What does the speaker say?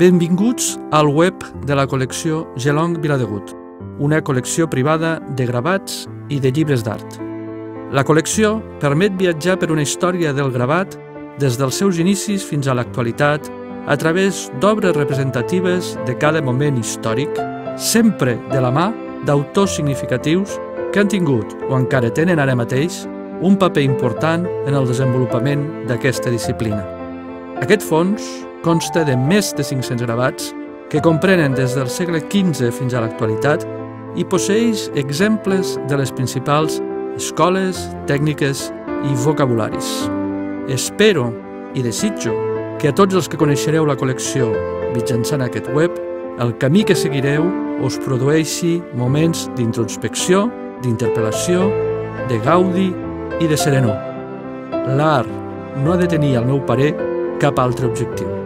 Benvinguts al web de la col·lecció Gelong Viladegut, una col·lecció privada de gravats i de llibres d'art. La col·lecció permet viatjar per una història del gravat des dels seus inicis fins a l'actualitat a través d'obres representatives de cada moment històric, sempre de la mà d'autors significatius que han tingut o encara tenen ara mateix un paper important en el desenvolupament d'aquesta disciplina. Aquest fons consta de més de 500 gravats que comprenen des del segle XV fins a l'actualitat i posseeix exemples de les principals escoles, tècniques i vocabularis. Espero i desitjo que a tots els que coneixereu la col·lecció mitjançant aquest web, el camí que seguireu us produeixi moments d'introspecció, d'interpel·lació, de gaudi i de serenor. L'art no ha de tenir, al meu parer, cap altre objectiu.